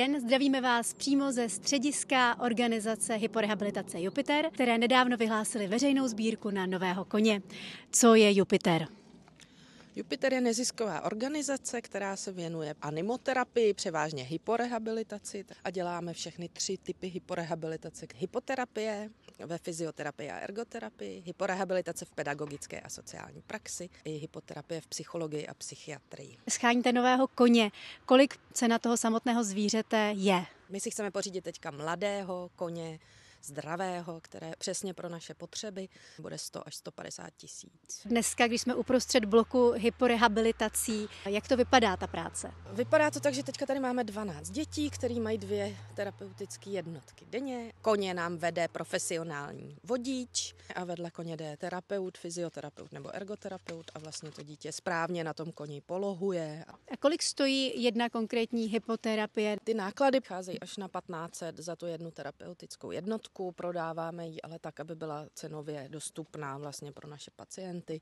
Jen zdravíme vás přímo ze střediska organizace Hyporehabilitace Jupiter, které nedávno vyhlásili veřejnou sbírku na nového koně. Co je Jupiter? Jupiter je nezisková organizace, která se věnuje animoterapii, převážně hyporehabilitaci a děláme všechny 3 typy hyporehabilitace. Hypoterapie ve fyzioterapii a ergoterapii, hyporehabilitace v pedagogické a sociální praxi i hypoterapie v psychologii a psychiatrii. Scháníte nového koně. Kolik cena toho samotného zvířete je? My si chceme pořídit teďka mladého koně, zdravého, které přesně pro naše potřeby bude 100 až 150 tisíc. Dneska, když jsme uprostřed bloku hyporehabilitací, jak to vypadá ta práce? Vypadá to tak, že teďka tady máme 12 dětí, který mají 2 terapeutické jednotky denně. Koně nám vede profesionální vodič a vedle koně jde terapeut, fyzioterapeut nebo ergoterapeut a vlastně to dítě správně na tom koni polohuje. A kolik stojí jedna konkrétní hypoterapie? Ty náklady cházejí až na 1500 za tu jednu terapeutickou jednotku. Prodáváme ji ale tak, aby byla cenově dostupná vlastně pro naše pacienty.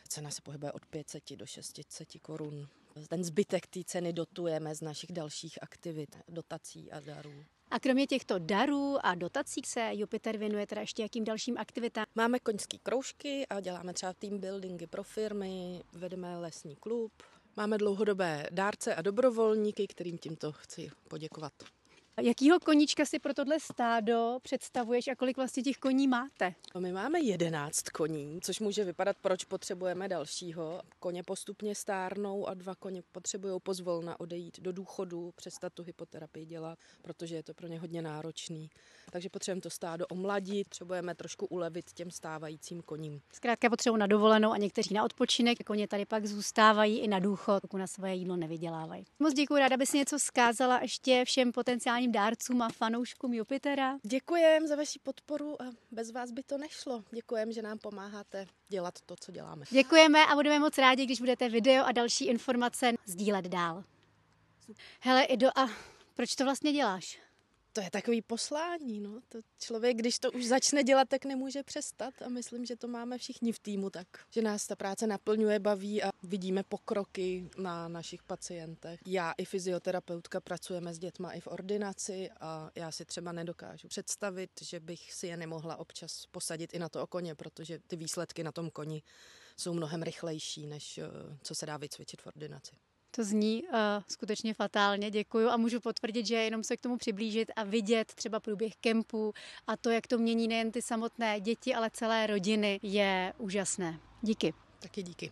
Cena se pohybuje od 500 do 600 korun. Ten zbytek té ceny dotujeme z našich dalších aktivit, dotací a darů. A kromě těchto darů a dotací se Jupiter věnuje teda ještě jakým dalším aktivitám? Máme koňský kroužky a děláme třeba team buildingy pro firmy, vedeme lesní klub. Máme dlouhodobé dárce a dobrovolníky, kterým tímto chci poděkovat. Jakýho koníčka si pro tohle stádo představuješ a kolik vlastně těch koní máte? My máme 11 koní, což může vypadat, proč potřebujeme dalšího. Koně postupně stárnou a 2 koně potřebují pozvolna odejít do důchodu, přestat tu hypoterapii dělat, protože je to pro ně hodně náročný. Takže potřebujeme to stádo omladit, potřebujeme trošku ulevit těm stávajícím koním. Zkrátka potřebují na dovolenou a někteří na odpočinek. Koně tady pak zůstávají i na důchod, pokud na svoje jídlo nevydělávají. Moc děkuji, ráda by si něco vzkázala ještě všem potenciálním dárcům a fanouškům Jupitera. Děkujem za vaši podporu a bez vás by to nešlo. Děkujem, že nám pomáháte dělat to, co děláme. Děkujeme a budeme moc rádi, když budete video a další informace sdílet dál. Hele Ido, a proč to vlastně děláš? To je takový poslání, no. To člověk, když to už začne dělat, tak nemůže přestat a myslím, že to máme všichni v týmu tak, že nás ta práce naplňuje, baví a vidíme pokroky na našich pacientech. Já i fyzioterapeutka pracujeme s dětma i v ordinaci a já si třeba nedokážu představit, že bych si je nemohla občas posadit i na to koně, protože ty výsledky na tom koni jsou mnohem rychlejší, než co se dá vycvičit v ordinaci. To zní skutečně fatálně, děkuju a můžu potvrdit, že jenom se k tomu přiblížit a vidět třeba průběh kempu a to, jak to mění nejen ty samotné děti, ale celé rodiny, je úžasné. Díky. Taky díky.